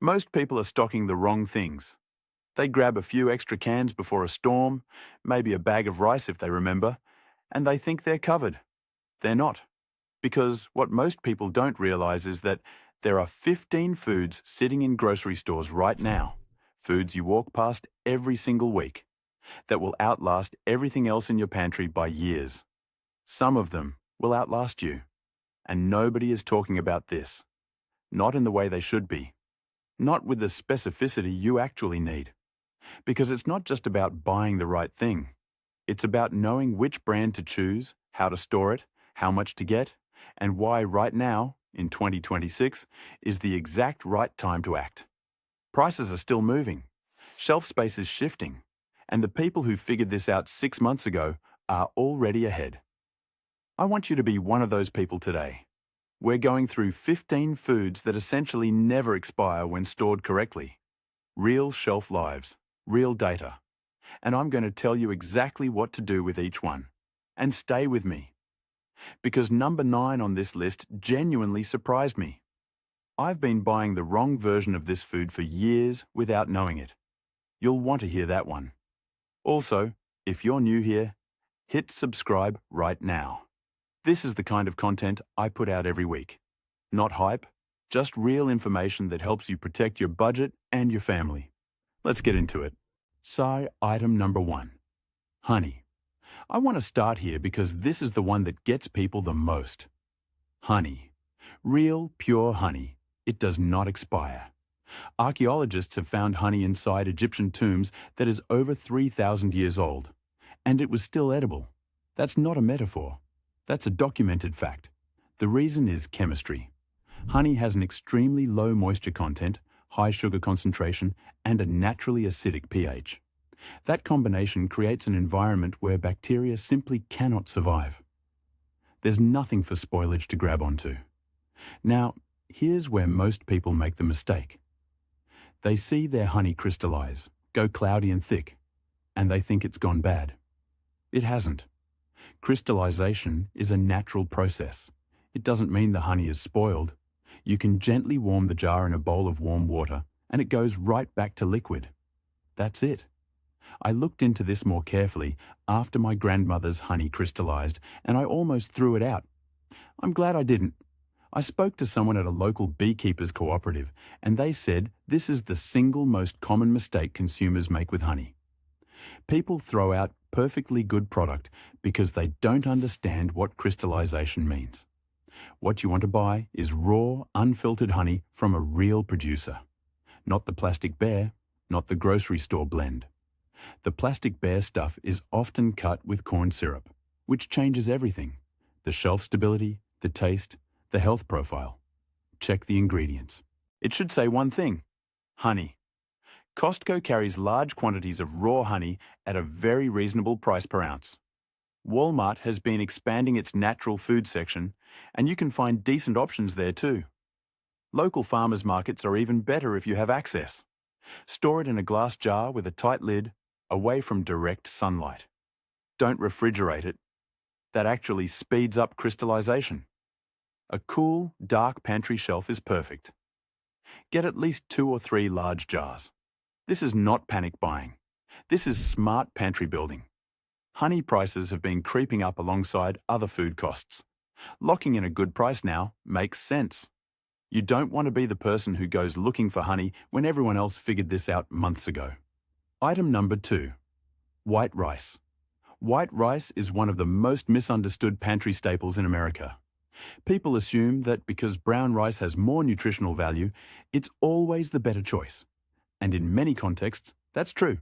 Most people are stocking the wrong things. They grab a few extra cans before a storm, maybe a bag of rice if they remember, and they think they're covered. They're not. Because what most people don't realize is that there are 15 foods sitting in grocery stores right now, foods you walk past every single week, that will outlast everything else in your pantry by years. Some of them will outlast you. And nobody is talking about this. Not in the way they should be. Not with the specificity you actually need. Because it's not just about buying the right thing. It's about knowing which brand to choose, how to store it, how much to get, and why right now, in 2026, is the exact right time to act. Prices are still moving. Shelf space is shifting. And the people who figured this out 6 months ago are already ahead. I want you to be one of those people today. We're going through 15 foods that essentially never expire when stored correctly. Real shelf lives, real data. And I'm going to tell you exactly what to do with each one. And stay with me. Because number 9 on this list genuinely surprised me. I've been buying the wrong version of this food for years without knowing it. You'll want to hear that one. Also, if you're new here, hit subscribe right now. This is the kind of content I put out every week. Not hype, just real information that helps you protect your budget and your family. Let's get into it. So, item number 1. Honey. I want to start here because this is the one that gets people the most. Honey. Real, pure honey. It does not expire. Archaeologists have found honey inside Egyptian tombs that is over 3,000 years old. And it was still edible. That's not a metaphor. That's a documented fact. The reason is chemistry. Honey has an extremely low moisture content, high sugar concentration, and a naturally acidic pH. That combination creates an environment where bacteria simply cannot survive. There's nothing for spoilage to grab onto. Now, here's where most people make the mistake. They see their honey crystallize, go cloudy and thick, and they think it's gone bad. It hasn't. Crystallization is a natural process. It doesn't mean the honey is spoiled. You can gently warm the jar in a bowl of warm water, and it goes right back to liquid. That's it. I looked into this more carefully after my grandmother's honey crystallized, and I almost threw it out. I'm glad I didn't. I spoke to someone at a local beekeepers cooperative, and they said this is the single most common mistake consumers make with honey. People throw out perfectly good product because they don't understand what crystallization means. What you want to buy is raw, unfiltered honey from a real producer. Not the plastic bear, not the grocery store blend. The plastic bear stuff is often cut with corn syrup, which changes everything. The shelf stability, the taste, the health profile. Check the ingredients. It should say one thing: honey. Costco carries large quantities of raw honey at a very reasonable price per ounce. Walmart has been expanding its natural food section, and you can find decent options there too. Local farmers markets are even better if you have access. Store it in a glass jar with a tight lid, away from direct sunlight. Don't refrigerate it. That actually speeds up crystallization. A cool, dark pantry shelf is perfect. Get at least 2 or 3 large jars. This is not panic buying. This is smart pantry building. Honey prices have been creeping up alongside other food costs. Locking in a good price now makes sense. You don't want to be the person who goes looking for honey when everyone else figured this out months ago. Item number 2. White rice. White rice is one of the most misunderstood pantry staples in America. People assume that because brown rice has more nutritional value, it's always the better choice. And in many contexts, that's true.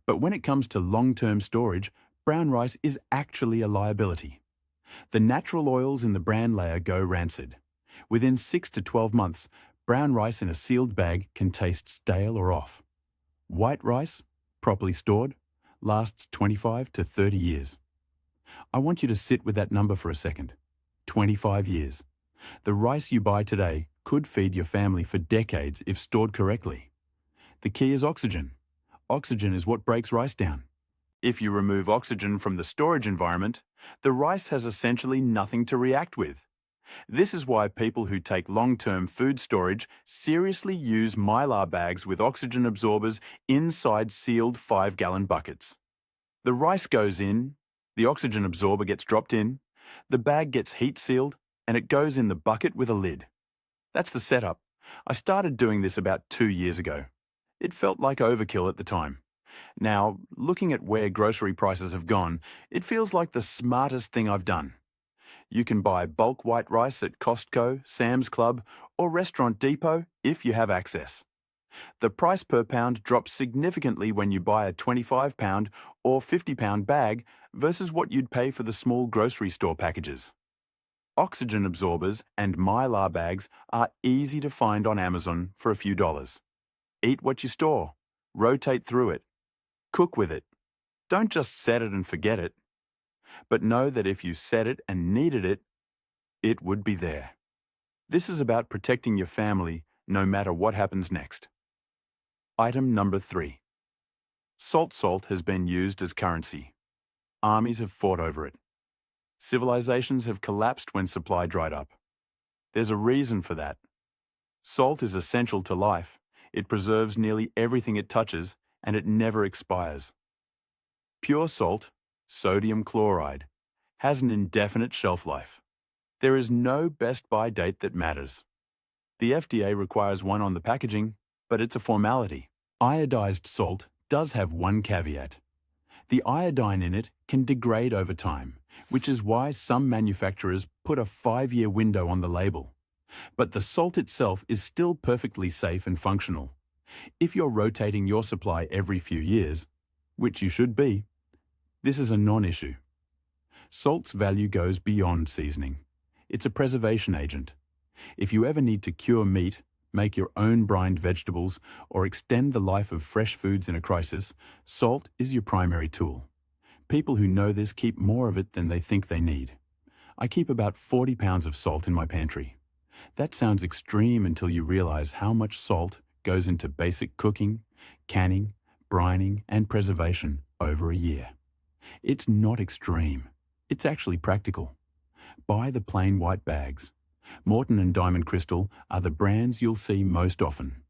But when it comes to long-term storage, brown rice is actually a liability. The natural oils in the bran layer go rancid. Within 6 to 12 months, brown rice in a sealed bag can taste stale or off. White rice, properly stored, lasts 25 to 30 years. I want you to sit with that number for a second. 25 years. The rice you buy today could feed your family for decades if stored correctly. The key is oxygen. Oxygen is what breaks rice down. If you remove oxygen from the storage environment, the rice has essentially nothing to react with. This is why people who take long-term food storage seriously use Mylar bags with oxygen absorbers inside sealed 5-gallon buckets. The rice goes in, the oxygen absorber gets dropped in, the bag gets heat sealed, and it goes in the bucket with a lid. That's the setup. I started doing this about 2 years ago. It felt like overkill at the time. Now, looking at where grocery prices have gone, it feels like the smartest thing I've done. You can buy bulk white rice at Costco, Sam's Club, or Restaurant Depot if you have access. The price per pound drops significantly when you buy a 25-pound or 50-pound bag versus what you'd pay for the small grocery store packages. Oxygen absorbers and Mylar bags are easy to find on Amazon for a few dollars. Eat what you store. Rotate through it. Cook with it. Don't just set it and forget it. But know that if you set it and needed it, it would be there. This is about protecting your family no matter what happens next. Item number 3. Salt has been used as currency. Armies have fought over it. Civilizations have collapsed when supply dried up. There's a reason for that. Salt is essential to life. It preserves nearly everything it touches, and it never expires. Pure salt, sodium chloride, has an indefinite shelf life. There is no best by date that matters. The FDA requires one on the packaging, but it's a formality. Iodized salt does have one caveat. The iodine in it can degrade over time, which is why some manufacturers put a 5-year window on the label. But the salt itself is still perfectly safe and functional. If you're rotating your supply every few years, which you should be, this is a non-issue. Salt's value goes beyond seasoning. It's a preservation agent. If you ever need to cure meat, make your own brined vegetables, or extend the life of fresh foods in a crisis, salt is your primary tool. People who know this keep more of it than they think they need. I keep about 40 pounds of salt in my pantry. That sounds extreme until you realize how much salt goes into basic cooking, canning, brining, and preservation over a year. It's not extreme. It's actually practical. Buy the plain white bags. Morton and Diamond Crystal are the brands you'll see most often.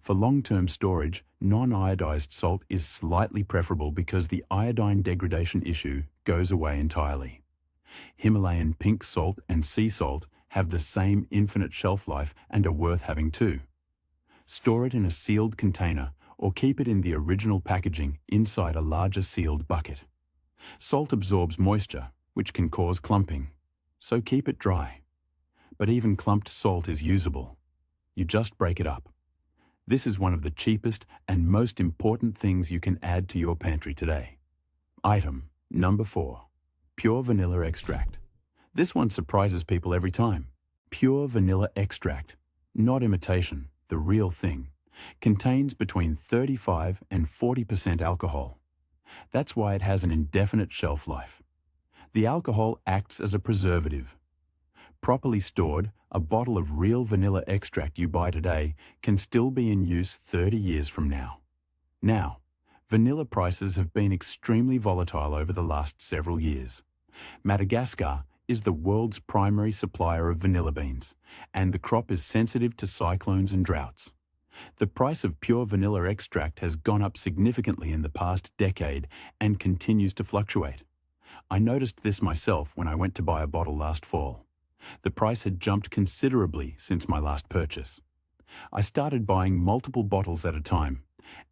For long-term storage, non-iodized salt is slightly preferable because the iodine degradation issue goes away entirely. Himalayan pink salt and sea salt have the same infinite shelf life and are worth having too. Store it in a sealed container or keep it in the original packaging inside a larger sealed bucket. Salt absorbs moisture, which can cause clumping, so keep it dry. But even clumped salt is usable. You just break it up. This is one of the cheapest and most important things you can add to your pantry today. Item number 4. Pure vanilla extract. This one surprises people every time. Pure vanilla extract, not imitation, the real thing, contains between 35 and 40% alcohol. That's why it has an indefinite shelf life. The alcohol acts as a preservative. Properly stored, a bottle of real vanilla extract you buy today can still be in use 30 years from now. Now, vanilla prices have been extremely volatile over the last several years. Madagascar is the world's primary supplier of vanilla beans, and the crop is sensitive to cyclones and droughts. The price of pure vanilla extract has gone up significantly in the past decade and continues to fluctuate. I noticed this myself when I went to buy a bottle last fall. The price had jumped considerably since my last purchase. I started buying multiple bottles at a time,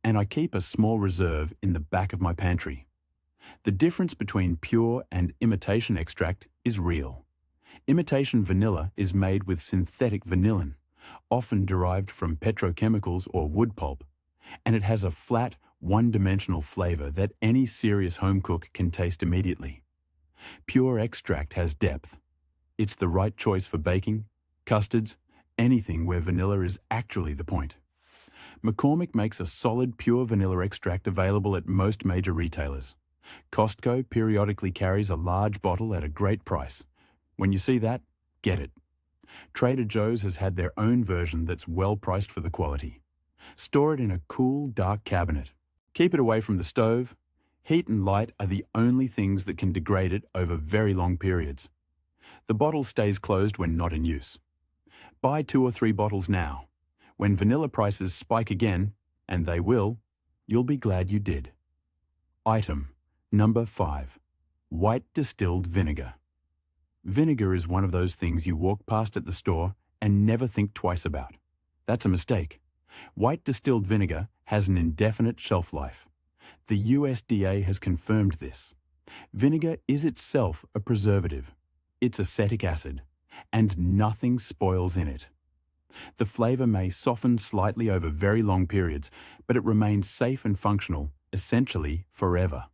and I keep a small reserve in the back of my pantry. The difference between pure and imitation extract is real. Imitation vanilla is made with synthetic vanillin, often derived from petrochemicals or wood pulp, and it has a flat, one-dimensional flavor that any serious home cook can taste immediately. Pure extract has depth. It's the right choice for baking, custards, anything where vanilla is actually the point. McCormick makes a solid pure vanilla extract available at most major retailers. Costco periodically carries a large bottle at a great price. When you see that, get it. Trader Joe's has had their own version that's well priced for the quality. Store it in a cool, dark cabinet. Keep it away from the stove. Heat and light are the only things that can degrade it over very long periods. The bottle stays closed when not in use. Buy 2 or 3 bottles now. When vanilla prices spike again, and they will, you'll be glad you did. Item number 5. White distilled vinegar. Vinegar is one of those things you walk past at the store and never think twice about. That's a mistake. White distilled vinegar has an indefinite shelf life. The USDA has confirmed this. Vinegar is itself a preservative. It's acetic acid, and nothing spoils in it. The flavor may soften slightly over very long periods, but it remains safe and functional, essentially forever.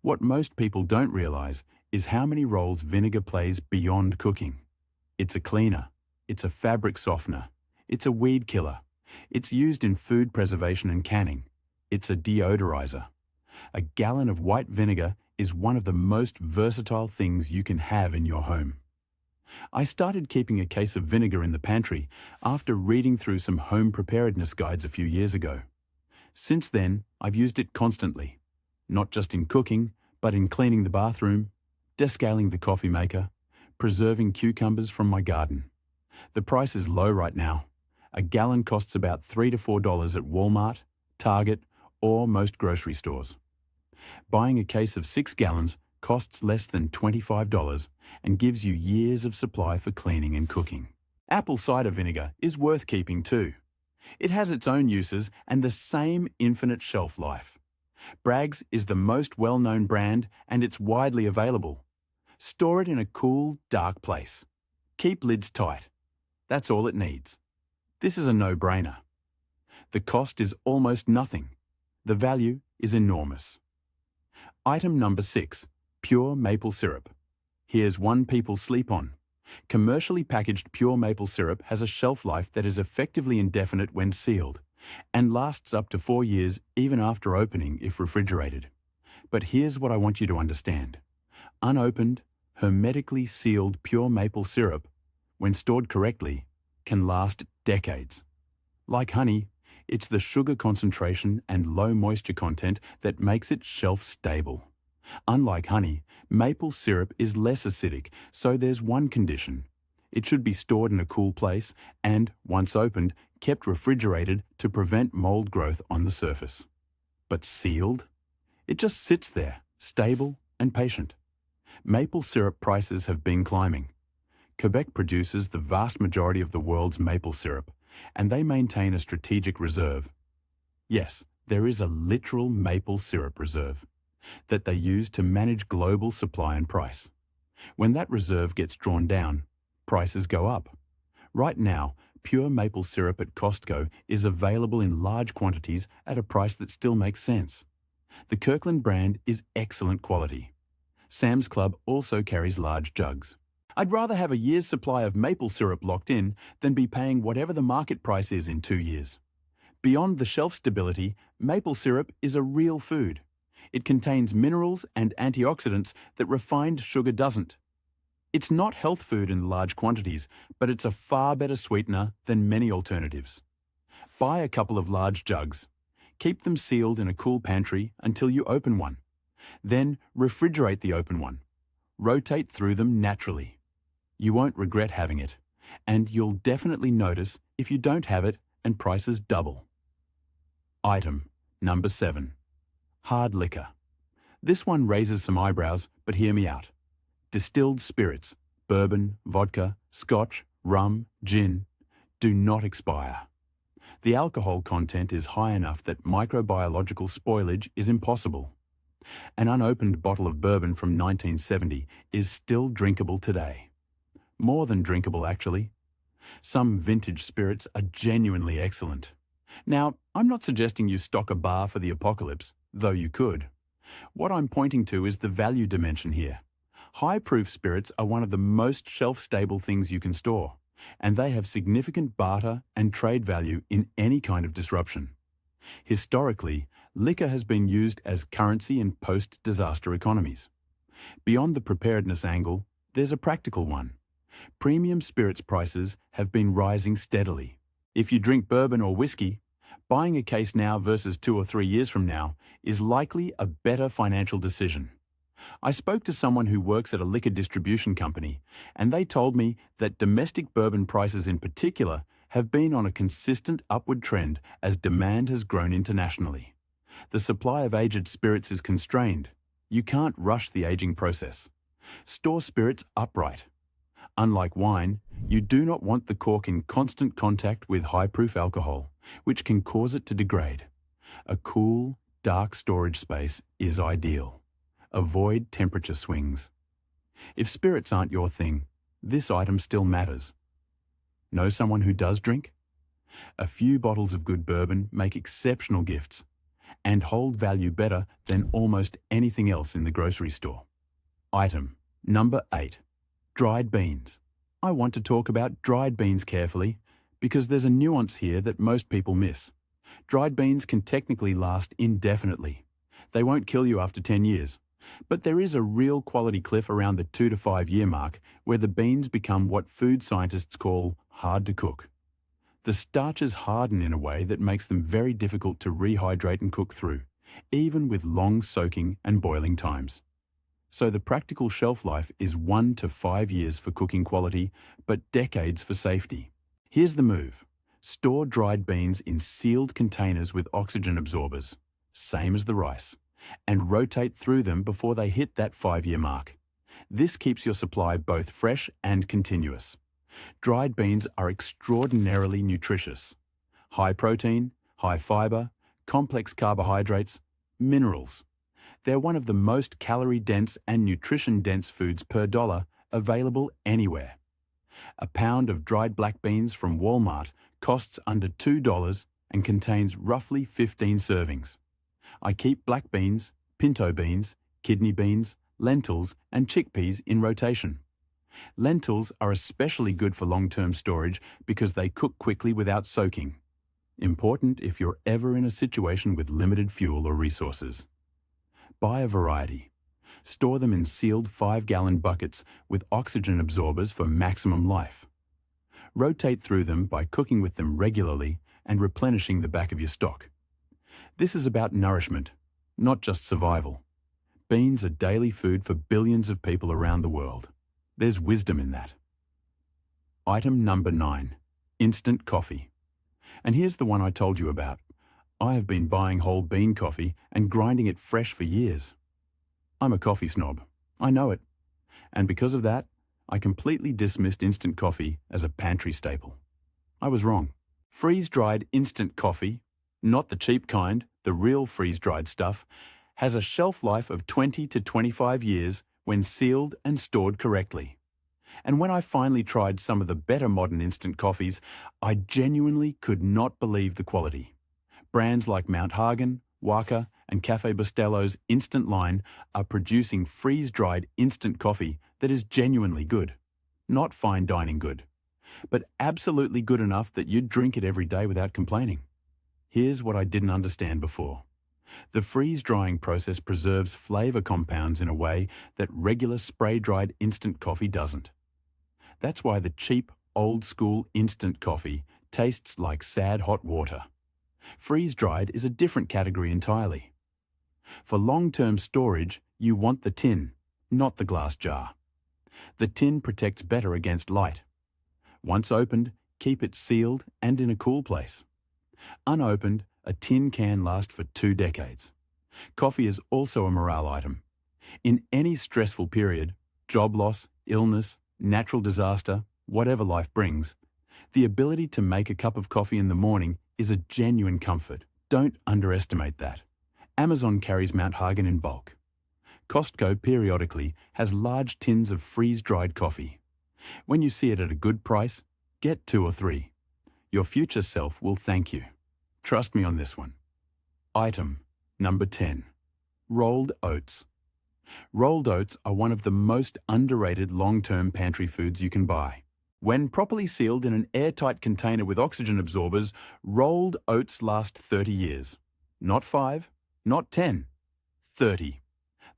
What most people don't realize is how many roles vinegar plays beyond cooking. It's a cleaner, it's a fabric softener, it's a weed killer, it's used in food preservation and canning, it's a deodorizer. A gallon of white vinegar is one of the most versatile things you can have in your home. I started keeping a case of vinegar in the pantry after reading through some home preparedness guides a few years ago. Since then, I've used it constantly, not just in cooking, but in cleaning the bathroom, descaling the coffee maker, preserving cucumbers from my garden. The price is low right now. A gallon costs about $3 to $4 at Walmart, Target, or most grocery stores. Buying a case of 6 gallons costs less than $25 and gives you years of supply for cleaning and cooking. Apple cider vinegar is worth keeping too. It has its own uses and the same infinite shelf life. Bragg's is the most well-known brand and it's widely available. Store it in a cool, dark place. Keep lids tight. That's all it needs. This is a no-brainer. The cost is almost nothing. The value is enormous. Item number 6. Pure maple syrup. Here's one people sleep on. Commercially packaged pure maple syrup has a shelf life that is effectively indefinite when sealed, and lasts up to 4 years even after opening if refrigerated. But here's what I want you to understand. Unopened, hermetically sealed pure maple syrup, when stored correctly, can last decades. Like honey, it's the sugar concentration and low moisture content that makes it shelf stable. Unlike honey, maple syrup is less acidic, so there's one condition. It should be stored in a cool place and, once opened, kept refrigerated to prevent mold growth on the surface. But sealed? It just sits there, stable and patient. Maple syrup prices have been climbing. Quebec produces the vast majority of the world's maple syrup, and they maintain a strategic reserve. Yes, there is a literal maple syrup reserve that they use to manage global supply and price. When that reserve gets drawn down, prices go up. Right now, pure maple syrup at Costco is available in large quantities at a price that still makes sense. The Kirkland brand is excellent quality. Sam's Club also carries large jugs. I'd rather have a year's supply of maple syrup locked in than be paying whatever the market price is in 2 years. Beyond the shelf stability, maple syrup is a real food. It contains minerals and antioxidants that refined sugar doesn't. It's not health food in large quantities, but it's a far better sweetener than many alternatives. Buy a couple of large jugs. Keep them sealed in a cool pantry until you open one. Then refrigerate the open one. Rotate through them naturally. You won't regret having it, and you'll definitely notice if you don't have it and prices double. Item number 7. Hard liquor. This one raises some eyebrows, but hear me out. Distilled spirits, bourbon, vodka, scotch, rum, gin, do not expire. The alcohol content is high enough that microbiological spoilage is impossible. An unopened bottle of bourbon from 1970 is still drinkable today. More than drinkable, actually. Some vintage spirits are genuinely excellent. Now, I'm not suggesting you stock a bar for the apocalypse, though you could. What I'm pointing to is the value dimension here. High-proof spirits are one of the most shelf-stable things you can store, and they have significant barter and trade value in any kind of disruption. Historically, liquor has been used as currency in post-disaster economies. Beyond the preparedness angle, there's a practical one. Premium spirits prices have been rising steadily. If you drink bourbon or whiskey, buying a case now versus 2 or 3 years from now is likely a better financial decision. I spoke to someone who works at a liquor distribution company, and they told me that domestic bourbon prices in particular have been on a consistent upward trend as demand has grown internationally. The supply of aged spirits is constrained. You can't rush the aging process. Store spirits upright. Unlike wine, you do not want the cork in constant contact with high-proof alcohol, which can cause it to degrade. A cool, dark storage space is ideal. Avoid temperature swings. If spirits aren't your thing, this item still matters. Know someone who does drink? A few bottles of good bourbon make exceptional gifts and hold value better than almost anything else in the grocery store. Item number 8. Dried beans. I want to talk about dried beans carefully because there's a nuance here that most people miss. Dried beans can technically last indefinitely. They won't kill you after 10 years. But there is a real quality cliff around the 2 to 5 year mark where the beans become what food scientists call hard to cook. The starches harden in a way that makes them very difficult to rehydrate and cook through, even with long soaking and boiling times. So the practical shelf life is 1 to 5 years for cooking quality, but decades for safety. Here's the move. Store dried beans in sealed containers with oxygen absorbers, same as the rice, and rotate through them before they hit that 5-year mark. This keeps your supply both fresh and continuous. Dried beans are extraordinarily nutritious. High protein, high fiber, complex carbohydrates, minerals. They're one of the most calorie-dense and nutrition-dense foods per dollar available anywhere. A pound of dried black beans from Walmart costs under $2 and contains roughly 15 servings. I keep black beans, pinto beans, kidney beans, lentils, and chickpeas in rotation. Lentils are especially good for long-term storage because they cook quickly without soaking. Important if you're ever in a situation with limited fuel or resources. Buy a variety. Store them in sealed 5-gallon buckets with oxygen absorbers for maximum life. Rotate through them by cooking with them regularly and replenishing the back of your stock. This is about nourishment, not just survival. Beans are daily food for billions of people around the world. There's wisdom in that. Item number 9. Instant coffee. And here's the one I told you about. I have been buying whole bean coffee and grinding it fresh for years. I'm a coffee snob. I know it. And because of that, I completely dismissed instant coffee as a pantry staple. I was wrong. Freeze-dried instant coffee, not the cheap kind, the real freeze-dried stuff, has a shelf life of 20 to 25 years when sealed and stored correctly. And when I finally tried some of the better modern instant coffees, I genuinely could not believe the quality. Brands like Mount Hagen, Waka, and Cafe Bustelo's instant line are producing freeze-dried instant coffee that is genuinely good. Not fine dining good, but absolutely good enough that you'd drink it every day without complaining. Here's what I didn't understand before. The freeze-drying process preserves flavor compounds in a way that regular spray-dried instant coffee doesn't. That's why the cheap, old-school instant coffee tastes like sad hot water. Freeze-dried is a different category entirely. For long-term storage, you want the tin, not the glass jar. The tin protects better against light. Once opened, keep it sealed and in a cool place. Unopened, a tin can last for 2 decades. Coffee is also a morale item. In any stressful period, job loss, illness, natural disaster, whatever life brings, the ability to make a cup of coffee in the morning is a genuine comfort. Don't underestimate that. Amazon carries Mount Hagen in bulk. Costco periodically has large tins of freeze-dried coffee. When you see it at a good price, get 2 or 3. Your future self will thank you. Trust me on this one. Item number 10. Rolled oats. Rolled oats are one of the most underrated long-term pantry foods you can buy. When properly sealed in an airtight container with oxygen absorbers, rolled oats last 30 years. Not 5, not 10, 30.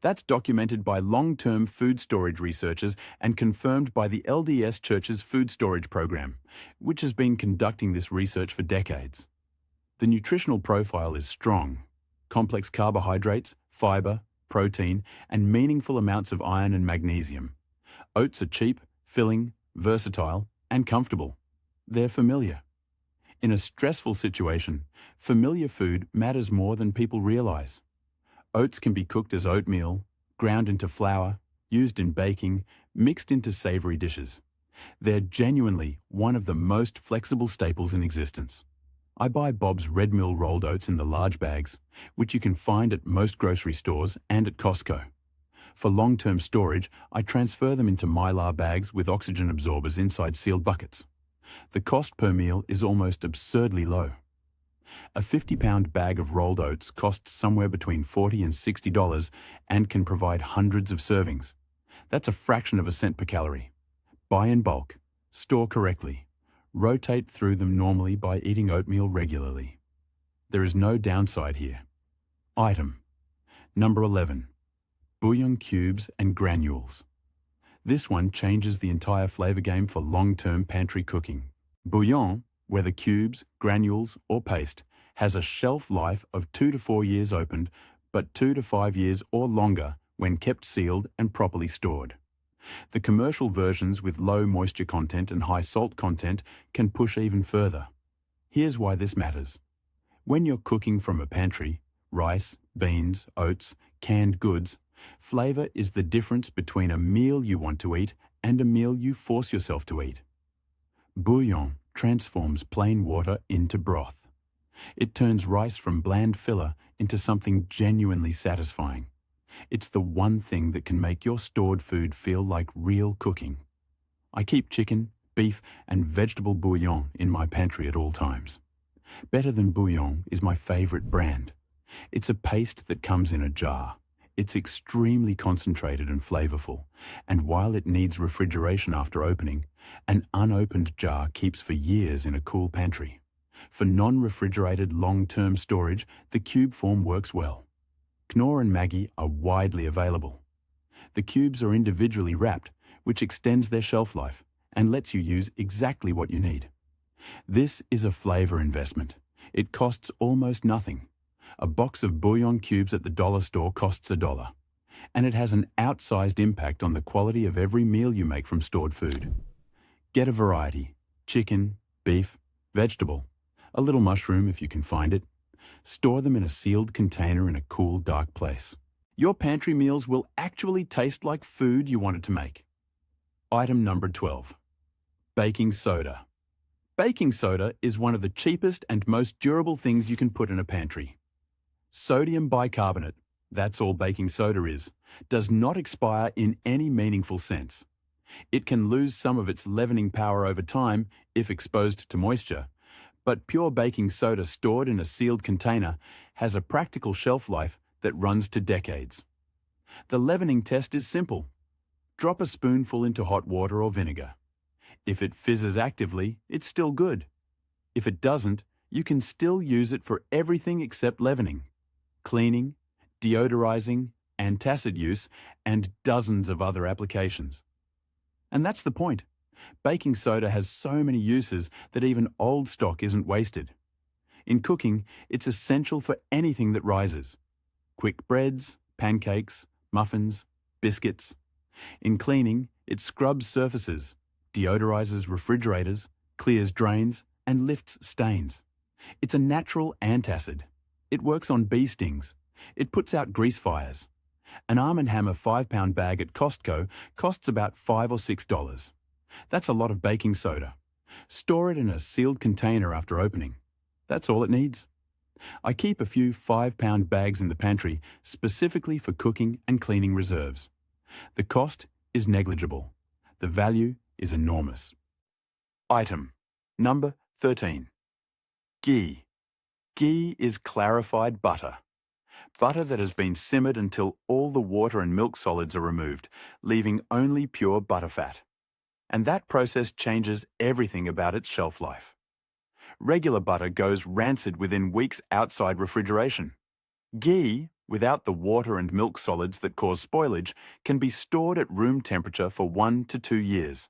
That's documented by long-term food storage researchers and confirmed by the LDS Church's food storage program, which has been conducting this research for decades. The nutritional profile is strong. Complex carbohydrates, fiber, protein, and meaningful amounts of iron and magnesium. Oats are cheap, filling, versatile, and comfortable. They're familiar. In a stressful situation, familiar food matters more than people realize. Oats can be cooked as oatmeal, ground into flour, used in baking, mixed into savory dishes. They're genuinely one of the most flexible staples in existence. I buy Bob's Red Mill rolled oats in the large bags, which you can find at most grocery stores and at Costco. For long-term storage, I transfer them into Mylar bags with oxygen absorbers inside sealed buckets. The cost per meal is almost absurdly low. A 50-pound bag of rolled oats costs somewhere between $40 and $60 and can provide hundreds of servings. That's a fraction of a cent per calorie. Buy in bulk, store correctly, rotate through them normally by eating oatmeal regularly. There is no downside here. Item number 11. Bouillon cubes and granules. This one changes the entire flavor game for long-term pantry cooking. Bouillon, whether cubes, granules, or paste, has a shelf life of 2 to 4 years opened, but 2 to 5 years or longer when kept sealed and properly stored. The commercial versions with low moisture content and high salt content can push even further. Here's why this matters. When you're cooking from a pantry, rice, beans, oats, canned goods, flavor is the difference between a meal you want to eat and a meal you force yourself to eat. Bouillon transforms plain water into broth. It turns rice from bland filler into something genuinely satisfying. It's the one thing that can make your stored food feel like real cooking. I keep chicken, beef, and vegetable bouillon in my pantry at all times. Better Than Bouillon is my favorite brand. It's a paste that comes in a jar. It's extremely concentrated and flavorful, and while it needs refrigeration after opening, an unopened jar keeps for years in a cool pantry. For non-refrigerated long-term storage, the cube form works well. Knorr and Maggi are widely available. The cubes are individually wrapped, which extends their shelf life and lets you use exactly what you need. This is a flavor investment. It costs almost nothing. A box of bouillon cubes at the dollar store costs $1, and it has an outsized impact on the quality of every meal you make from stored food. Get a variety: chicken, beef, vegetable, a little mushroom if you can find it. Store them in a sealed container in a cool, dark place. Your pantry meals will actually taste like food you wanted to make. Item number 12. Baking soda. Baking soda is one of the cheapest and most durable things you can put in a pantry. Sodium bicarbonate, that's all baking soda is, does not expire in any meaningful sense. It can lose some of its leavening power over time if exposed to moisture, but pure baking soda stored in a sealed container has a practical shelf life that runs to decades. The leavening test is simple. Drop a spoonful into hot water or vinegar. If it fizzes actively, it's still good. If it doesn't, you can still use it for everything except leavening, cleaning, deodorizing, antacid use, and dozens of other applications. And that's the point. Baking soda has so many uses that even old stock isn't wasted. In cooking, it's essential for anything that rises. Quick breads, pancakes, muffins, biscuits. In cleaning, it scrubs surfaces, deodorizes refrigerators, clears drains, and lifts stains. It's a natural antacid. It works on bee stings. It puts out grease fires. An Arm & Hammer 5-pound bag at Costco costs about $5 or $6. That's a lot of baking soda. Store it in a sealed container after opening. That's all it needs. I keep a few 5-pound bags in the pantry specifically for cooking and cleaning reserves. The cost is negligible. The value is enormous. Item number 13. Ghee. Ghee is clarified butter. Butter that has been simmered until all the water and milk solids are removed, leaving only pure butterfat. And that process changes everything about its shelf life. Regular butter goes rancid within weeks outside refrigeration. Ghee, without the water and milk solids that cause spoilage, can be stored at room temperature for 1 to 2 years,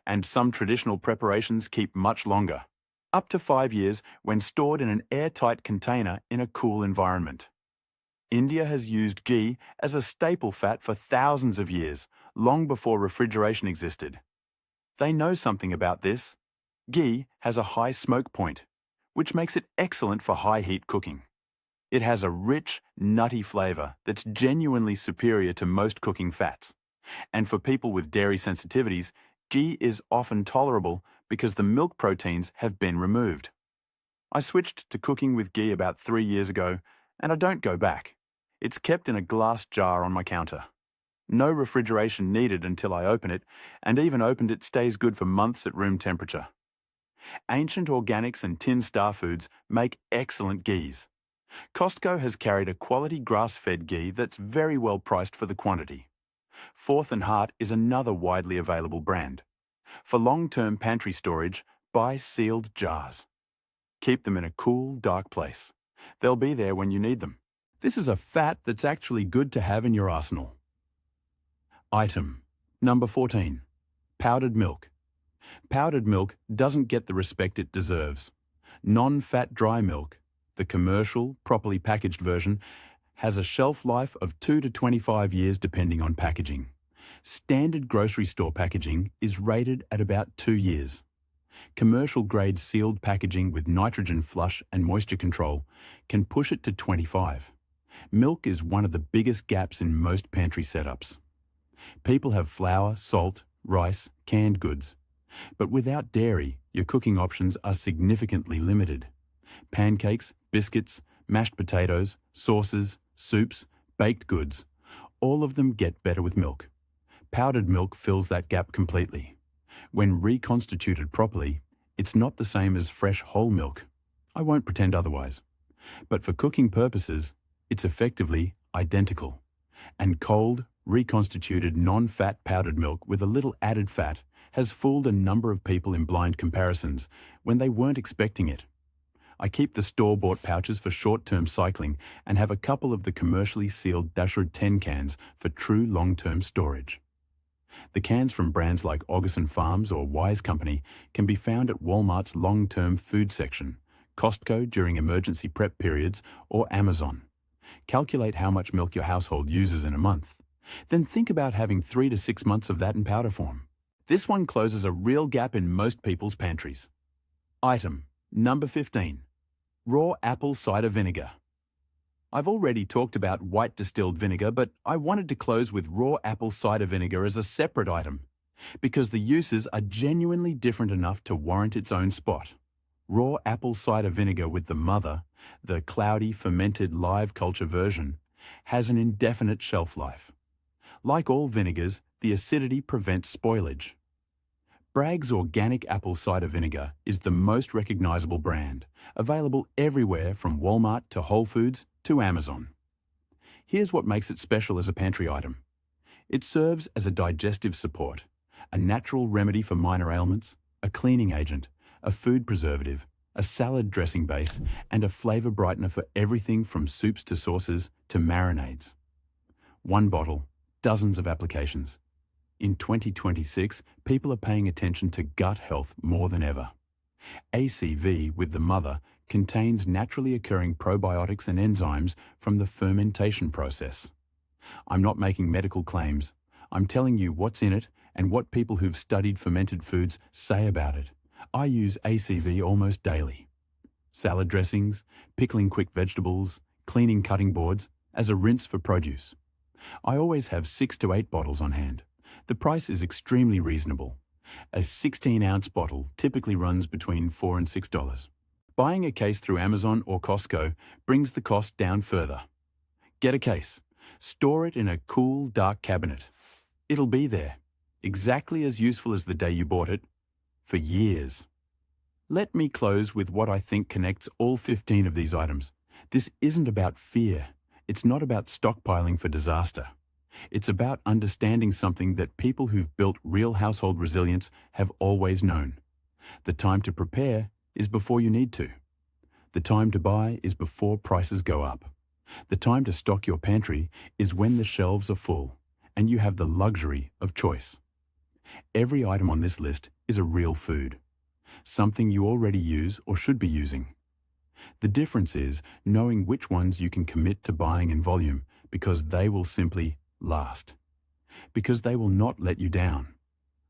and some traditional preparations keep much longer, up to 5 years when stored in an airtight container in a cool environment. India has used ghee as a staple fat for thousands of years, long before refrigeration existed. They know something about this. Ghee has a high smoke point, which makes it excellent for high-heat cooking. It has a rich, nutty flavour that's genuinely superior to most cooking fats. And for people with dairy sensitivities, ghee is often tolerable because the milk proteins have been removed. I switched to cooking with ghee about 3 years ago, and I don't go back. It's kept in a glass jar on my counter. No refrigeration needed until I open it, and even opened it stays good for months at room temperature. Ancient Organics and Tin Star Foods make excellent ghees. Costco has carried a quality grass-fed ghee that's very well priced for the quantity. Fourth and Heart is another widely available brand. For long-term pantry storage, buy sealed jars. Keep them in a cool, dark place. They'll be there when you need them. This is a fat that's actually good to have in your arsenal. Item number 14. Powdered milk. Powdered milk doesn't get the respect it deserves. Non-fat dry milk, the commercial, properly packaged version, has a shelf life of 2 to 25 years depending on packaging. Standard grocery store packaging is rated at about 2 years. Commercial-grade sealed packaging with nitrogen flush and moisture control can push it to 25. Milk is one of the biggest gaps in most pantry setups. People have flour, salt, rice, canned goods. But without dairy, your cooking options are significantly limited. Pancakes, biscuits, mashed potatoes, sauces, soups, baked goods, all of them get better with milk. Powdered milk fills that gap completely. When reconstituted properly, it's not the same as fresh whole milk. I won't pretend otherwise. But for cooking purposes, it's effectively identical. And cold, reconstituted non-fat powdered milk with a little added fat has fooled a number of people in blind comparisons when they weren't expecting it. I keep the store-bought pouches for short-term cycling and have a couple of the commercially sealed Dashwood 10 cans for true long-term storage. The cans from brands like Augustin Farms or Wise Company can be found at Walmart's long-term food section, Costco during emergency prep periods, or Amazon. Calculate how much milk your household uses in a month. Then think about having 3 to 6 months of that in powder form. This one closes a real gap in most people's pantries. Item number 15. Raw apple cider vinegar. I've already talked about white distilled vinegar, but I wanted to close with raw apple cider vinegar as a separate item, because the uses are genuinely different enough to warrant its own spot. Raw apple cider vinegar with the mother, the cloudy fermented live culture version, has an indefinite shelf life. Like all vinegars, the acidity prevents spoilage. Bragg's Organic Apple Cider Vinegar is the most recognizable brand, available everywhere from Walmart to Whole Foods to Amazon. Here's what makes it special as a pantry item. It serves as a digestive support, a natural remedy for minor ailments, a cleaning agent, a food preservative, a salad dressing base, and a flavor brightener for everything from soups to sauces to marinades. One bottle, dozens of applications. In 2026, people are paying attention to gut health more than ever. ACV with the mother contains naturally occurring probiotics and enzymes from the fermentation process. I'm not making medical claims. I'm telling you what's in it and what people who've studied fermented foods say about it. I use ACV almost daily. Salad dressings, pickling quick vegetables, cleaning cutting boards, as a rinse for produce. I always have 6 to 8 bottles on hand. The price is extremely reasonable. A 16-ounce bottle typically runs between $4 and $6. Buying a case through Amazon or Costco brings the cost down further. Get a case. Store it in a cool, dark cabinet. It'll be there, exactly as useful as the day you bought it, for years. Let me close with what I think connects all 15 of these items. This isn't about fear. It's not about stockpiling for disaster. It's about understanding something that people who've built real household resilience have always known. The time to prepare is before you need to. The time to buy is before prices go up. The time to stock your pantry is when the shelves are full and you have the luxury of choice. Every item on this list is a real food, something you already use or should be using. The difference is knowing which ones you can commit to buying in volume because they will simply last. Because they will not let you down.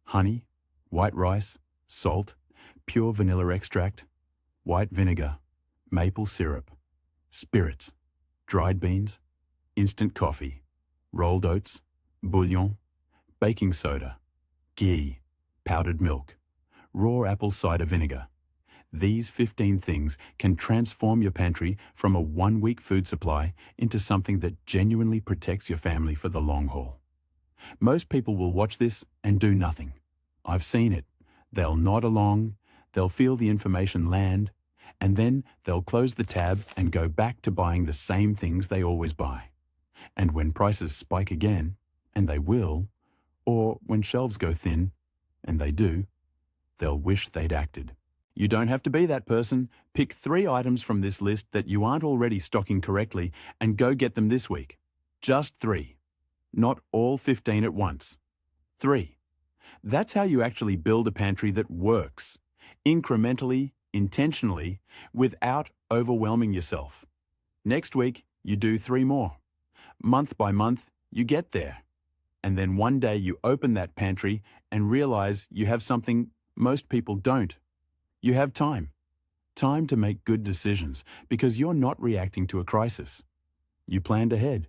Honey, white rice, salt, pure vanilla extract, white vinegar, maple syrup, spirits, dried beans, instant coffee, rolled oats, bouillon, baking soda, ghee, powdered milk, raw apple cider vinegar. These 15 things can transform your pantry from a one-week food supply into something that genuinely protects your family for the long haul. Most people will watch this and do nothing. I've seen it. They'll nod along, they'll feel the information land, and then they'll close the tab and go back to buying the same things they always buy. And when prices spike again, and they will, or when shelves go thin, and they do, they'll wish they'd acted. You don't have to be that person. Pick 3 items from this list that you aren't already stocking correctly and go get them this week. Just 3. Not all 15 at once. 3. That's how you actually build a pantry that works. Incrementally, intentionally, without overwhelming yourself. Next week, you do 3 more. Month by month, you get there. And then one day you open that pantry and realize you have something most people don't. You have time. Time to make good decisions because you're not reacting to a crisis. You planned ahead.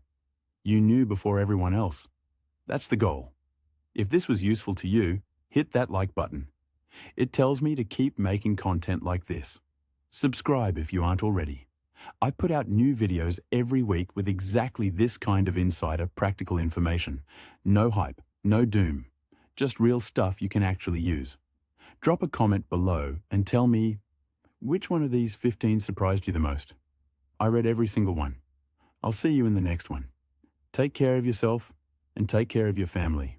You knew before everyone else. That's the goal. If this was useful to you, hit that like button. It tells me to keep making content like this. Subscribe if you aren't already. I put out new videos every week with exactly this kind of insider practical information. No hype, no doom. Just real stuff you can actually use. Drop a comment below and tell me, which one of these 15 surprised you the most? I read every single one. I'll see you in the next one. Take care of yourself and take care of your family.